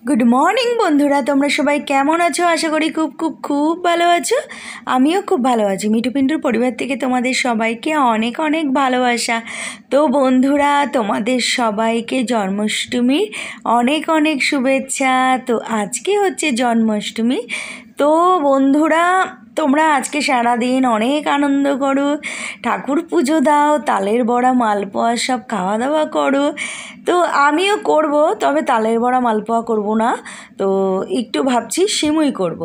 Good morning বন্ধুরা, তোমরা সবাই কেমন আছো? আশা করি খুব খুব খুব ভালো আছো। আমিও খুব ভালো আছি। মিঠু পিন্টুর পরিবার থেকে তোমাদের সবাইকে অনেক অনেক ভালোবাসা। তো বন্ধুরা, তোমাদের সবাইকে জন্মাষ্টমীর অনেক অনেক শুভেচ্ছা। তো আজকে হচ্ছে জন্মাষ্টমী। তো বন্ধুরা, তোমরা আজকে সারাদিন অনেক আনন্দ করো, ঠাকুর পুজো দাও, তালের বড়া মালপোয়া সব খাওয়া দাওয়া করো। তো আমিও করব, তবে তালের বড়া মালপোয়া করব না, তো একটু ভাবছি সিমুই করব।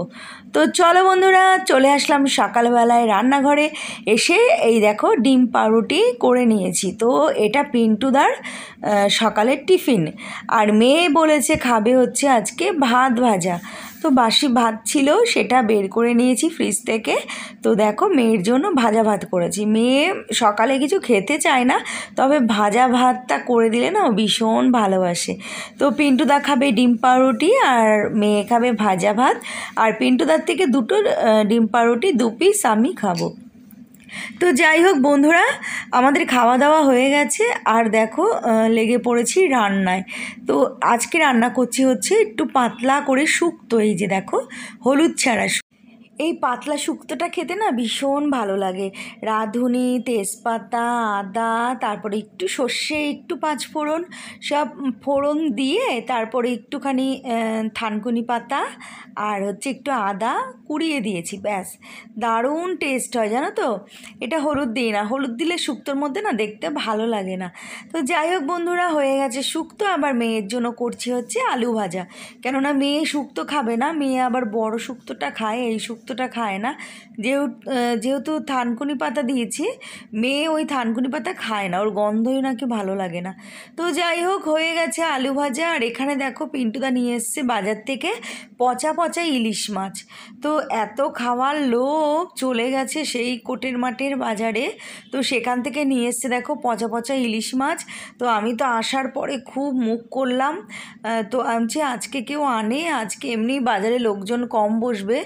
তো চলো বন্ধুরা, চলে আসলাম সকালবেলায় রান্নাঘরে। এসে এই দেখো ডিম পাউরুটি করে নিয়েছি। তো এটা পিন্টুদার সকালের টিফিন। আর মেয়ে বলেছে খাবে হচ্ছে আজকে ভাত ভাজা। তো বাসি ভাত ছিল, সেটা বের করে নিয়েছি ফ্রিজ থেকে। তো দেখো মেয়ের জন্য ভাজা ভাত করেছি। মেয়ে সকালে কিছু খেতে চায় না, তবে ভাজা ভাতটা করে দিলে না ও ভীষণ ভালোবাসে। তো পিন্টুদা খাবে ডিম পাউরুটি আর মেয়ে খাবে ভাজা ভাত। আর পিন্টুদার থেকে দুটো ডিম পাউরুটি 2 পিস আমি খাবো। তো যাই হোক বন্ধুরা, আমাদের খাওয়া দাওয়া হয়ে গেছে। আর দেখো লেগে পড়েছি রান্নায়। তো আজকে রান্না করছি হচ্ছে একটু পাতলা করে শুক্তো। এই যে দেখো, হলুদ ছাড়া। এই পাতলা শুক্তোটা খেতে না ভীষণ ভালো লাগে। রাঁধুনি, তেজপাতা, আদা, তারপরে একটু সর্ষে, একটু পাঁচফোড়ন, সব ফোড়ন দিয়ে তারপরে একটুখানি থানকুনি পাতা আর হচ্ছে একটু আদা কুড়িয়ে দিয়েছি, ব্যাস। দারুণ টেস্ট হয় জানো তো। এটা হলুদ দিই না, হলুদ দিলে শুক্তোর মধ্যে না দেখতে ভালো লাগে না। তো যাই হোক বন্ধুরা, হয়ে গেছে শুক্তো। আবার মেয়ের জন্য করছি হচ্ছে আলু ভাজা, কেননা মেয়ে শুক্তো খাবে না। মেয়ে আবার বড় শুক্তোটা খায়, এই শুক্তোটা খায় না। যেহেতু থানকুনি পাতা দিয়েছি, মেয়ে ওই থানকুনি পাতা খায় না, ওর গন্ধই নাকি ভালো লাগে না। তো যাই হোক, হয়ে গেছে আলু ভাজা। আর এখানে দেখো পিন্টুদা নিয়ে এসছে বাজার থেকে পচা পচা ইলিশ মাছ। তো এত খাওয়ার লোভ চলে গেছে সেই কোটের মাঠের বাজারে, তো সেখান থেকে নিয়ে এসছে দেখো পচা পচা ইলিশ মাছ। তো আমি তো আসার পরে খুব মুখ করলাম। তো আমি আজকে কেউ আনে, আজকে এমনি বাজারে লোকজন কম বসবে,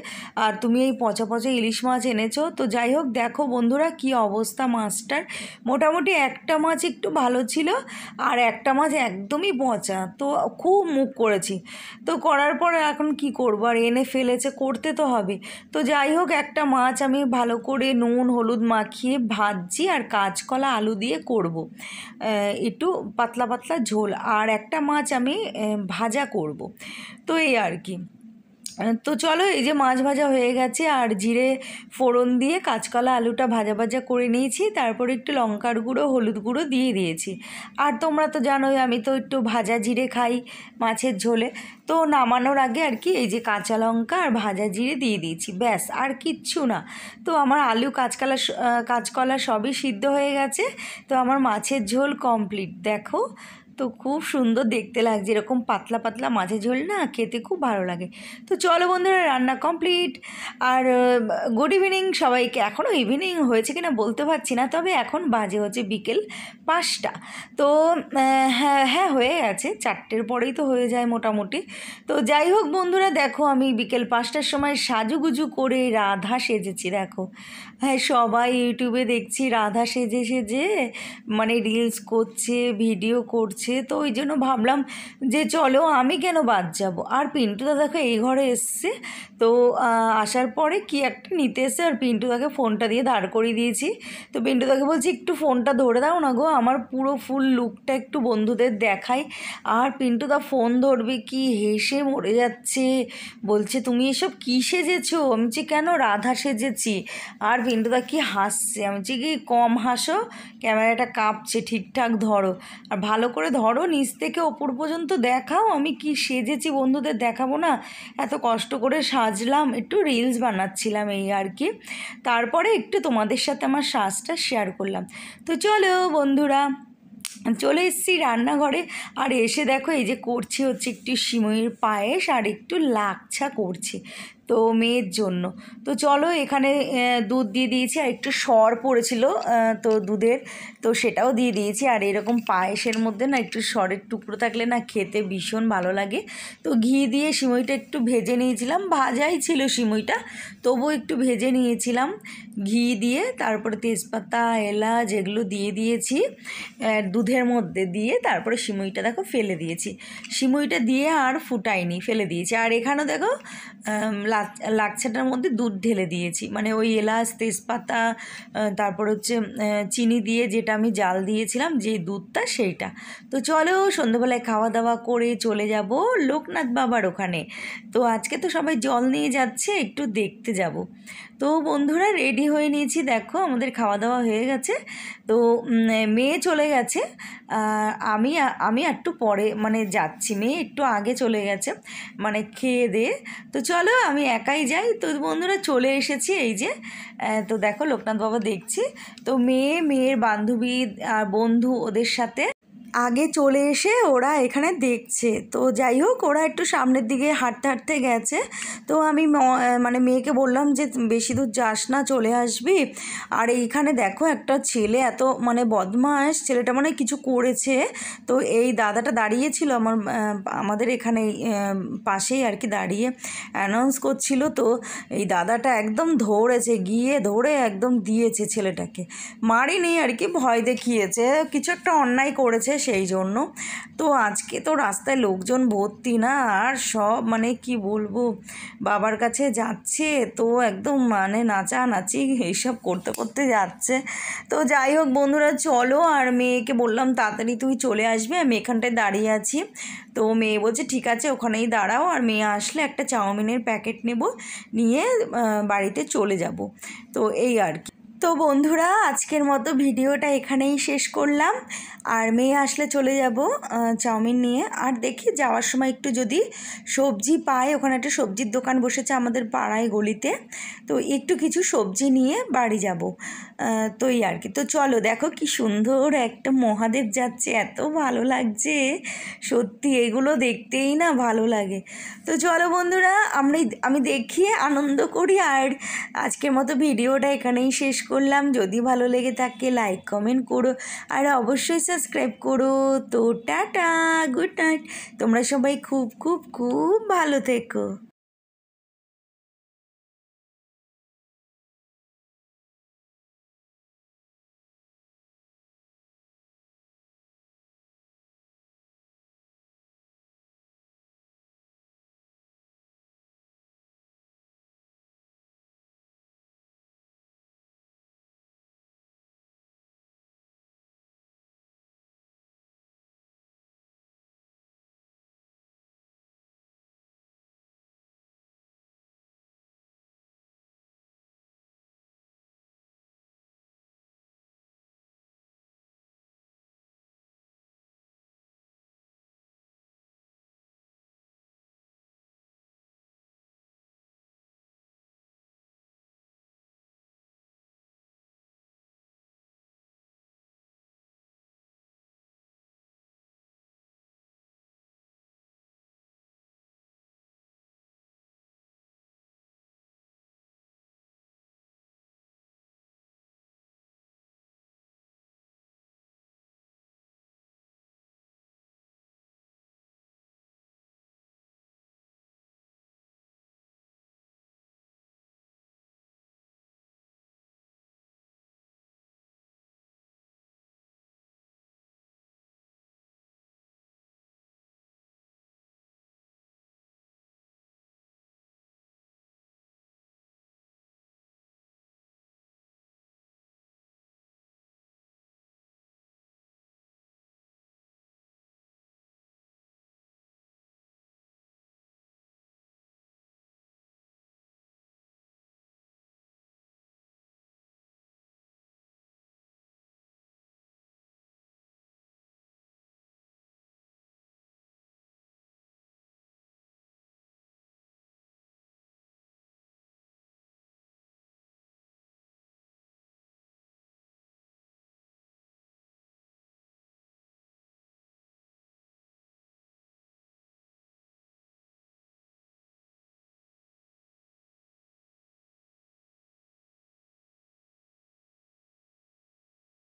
আর তুমি এই পচা পচা ইলিশ মাছ এনেছো। তো যাই হোক, দেখো বন্ধুরা কি অবস্থা মাছটার। মোটামুটি একটা মাছ একটু ভালো ছিল, আর একটা মাছ একদমই পচা। তো খুব মুখ করেছি। তো করার পর এখন কি করবো, আর এনে ফেলেছে, করতে তো হবে। তো যাই হোক, একটা মাছ আমি ভালো করে নুন হলুদ মাখিয়ে ভাজছি, আর কাঁচকলা আলু দিয়ে করব একটু পাতলা পাতলা ঝোল। আর একটা মাছ আমি ভাজা করব। তো এই আর কি। তো চলো, এই যে মাছ ভাজা হয়ে গেছে, আর জিরে ফোড়ন দিয়ে কাঁচকলা আলুটা ভাজা ভাজা করে নিয়েছি। তারপরে একটু লঙ্কার গুঁড়ো হলুদ গুঁড়ো দিয়ে দিয়েছি। আর তোমরা তো জানোই আমি তো একটু ভাজা জিরে খাই মাছের ঝোলে। তো নামানোর আগে আর কি এই যে কাঁচা লঙ্কা আর ভাজা জিরে দিয়ে দিয়েছি, ব্যাস, আর কিচ্ছু না। তো আমার আলু কাঁচকলা সবই সিদ্ধ হয়ে গেছে। তো আমার মাছের ঝোল কমপ্লিট দেখো। তো খুব সুন্দর দেখতে লাগছে, এরকম পাতলা পাতলা মাছের ঝোল না খেতে খুব ভালো লাগে। তো চলো বন্ধুরা, রান্না কমপ্লিট। আর গুড ইভিনিং সবাইকে। এখনও ইভিনিং হয়েছে কিনা বলতে পারছি না, তবে এখন বাজে হচ্ছে বিকেল 5টা। তো হ্যাঁ হ্যাঁ হয়ে গেছে, 4টের পরেই তো হয়ে যায় মোটামুটি। তো যাই হোক বন্ধুরা, দেখো আমি বিকেল 5টার সময় সাজুগুজু করে রাধা সেজেছি দেখো। হ্যাঁ, সবাই ইউটিউবে দেখছি রাধা সেজে সেজে মানে রিলস করছে, ভিডিও করছে। তো ওই জন্য ভাবলাম যে চলো আমি কেন বাদ যাব। আর পিন্টুদা দেখো এই ঘরে এসছে। তো আসার পরে কি একটা নিতে এসছে, আর পিন্টুদাকে ফোনটা দিয়ে দাঁড় করিয়ে দিয়েছি। তো পিন্টুদাকে বলছি একটু ফোনটা ধরে দাও না গো, আমার পুরো ফুল লুকটা একটু বন্ধুদের দেখাই। আর পিন্টুদা ফোন ধরবে কি, হেসে মরে যাচ্ছে। বলছে তুমি এসব কী সেজেছো? আমি বলছি কেন, রাধা সেজেছি। আর পিন্টুদা কি হাসছে। আমি বলছি কি কম হাসো, ক্যামেরাটা কাঁপছে, ঠিকঠাক ধরো, আর ভালো করে ধরো, নিচ থেকে ওপর পর্যন্ত দেখাও আমি কি সেজেছি, বন্ধুদের দেখাবো না? এত কষ্ট করে সাজলাম, একটু রিলস বানাচ্ছিলাম এই আর কি। তারপরে একটু তোমাদের সাথে আমার সাজটা শেয়ার করলাম। তো চলো বন্ধুরা, চলে এসেছি রান্নাঘরে। আর এসে দেখো এই যে করছি হচ্ছে একটু সিমইয়ের পায়েস আর একটু লাচ্ছা করছি। তো মেয়ের জন্য। তো চলো এখানে দুধ দিয়ে দিয়েছি, আর একটু সর পড়েছিল তো দুধের, তো সেটাও দিয়ে দিয়েছি। আর এরকম পায়েসের মধ্যে না একটু সরের টুকরো থাকলে না খেতে ভীষণ ভালো লাগে। তো ঘি দিয়ে সিমইটা একটু ভেজে নিয়েছিলাম, ভাজাই ছিল সিমইটা, তবুও একটু ভেজে নিয়েছিলাম ঘি দিয়ে। তারপরে তেজপাতা এলাচ এগুলো দিয়ে দিয়েছি দুধের মধ্যে দিয়ে, তারপরে সিমইটা দেখো ফেলে দিয়েছি। সিমইটা দিয়ে আর ফুটাইনি, ফেলে দিয়েছি। আর এখানেও দেখো লাচ্ছাটার মধ্যে দুধ ঢেলে দিয়েছি, মানে ওই এলাচ তেজপাতা তারপর হচ্ছে চিনি দিয়ে যেটা আমি জাল দিয়েছিলাম যে দুধটা সেইটা। তো চলো সন্ধ্যাবেলায় খাওয়া দাওয়া করে চলে যাব লোকনাথ বাবার ওখানে। তো আজকে তো সবাই জল নিয়ে যাচ্ছে, একটু দেখতে যাব। তো বন্ধুরা রেডি হয়ে নিয়েছি, দেখো আমাদের খাওয়া দাওয়া হয়ে গেছে। তো মেয়ে চলে গেছে, আমি আমি একটু পরে মানে যাচ্ছি, মেয়ে একটু আগে চলে গেছে মানে খেয়ে দিয়ে। তো চলো আমি একাই যাই। তো বন্ধুরা চলে এসেছি, এই যে তো দেখো লোকনাথ বাবা দেখছি। তো মেয়ের বান্ধবী আর বন্ধু ওদের সাথে আগে চলে এসে ওরা এখানে দেখছে। তো যাই হোক ওরা একটু সামনের দিকে হাঁটতে হাঁটতে গেছে। তো আমি মানে মেয়েকে বললাম যে বেশি দূর যাস না, চলে আসবি। আর এইখানে দেখো একটা ছেলে এত মানে বদমাস, ছেলেটা মানে কিছু করেছে। তো এই দাদাটা দাঁড়িয়েছিল আমাদের এখানে পাশেই আর কি, দাঁড়িয়ে অ্যানাউন্স করছিল। তো এই দাদাটা একদম ধরেছে, গিয়ে ধরে একদম দিয়েছে ছেলেটাকে, মারিনি আর কি, ভয় দেখিয়েছে, কিছু একটা অন্যায় করেছে সেই জন্য। তো আজকে তো রাস্তায় লোকজন ভর্তি না, আর সব মানে কি বলবো, বাবার কাছে যাচ্ছে তো একদম মানে নাচানাচি এইসব করতে করতে যাচ্ছে। তো যাই হোক বন্ধুরা চলো, আর মেয়েকে বললাম তাড়াতাড়ি তুই চলে আসবে, আমি এখানটায় দাঁড়িয়ে আছি। তো মেয়ে বলছে ঠিক আছে ওখানেই দাঁড়াও, আর মেয়ে আসলে একটা চাউমিনের প্যাকেট নেব, নিয়ে বাড়িতে চলে যাব। তো এই আর কি। তো বন্ধুরা আজকের মতো ভিডিওটা এখানেই শেষ করলাম, আর মেয়ে আসলে চলে যাব চাউমিন নিয়ে। আর দেখি যাওয়ার সময় একটু যদি সবজি পাই, ওখানে একটা সবজির দোকান বসেছে আমাদের পাড়ায় গলিতে, তো একটু কিছু সবজি নিয়ে বাড়ি যাব। তো এই আর কি। তো চলো দেখো কি সুন্দর একটা মহাদেব যাচ্ছে, এত ভালো লাগছে সত্যি, এগুলো দেখতেই না ভালো লাগে। তো চলো বন্ধুরা আমি দেখি আনন্দ করি। আর আজকের মতো ভিডিওটা এখানেই শেষ করলাম। যদি ভালো লেগে থাকে লাইক কমেন্ট করো, আর অবশ্যই সাবস্ক্রাইব করো। তো টাটা, গুড নাইট, তোমরা সবাই খুব খুব খুব ভালো থেকো।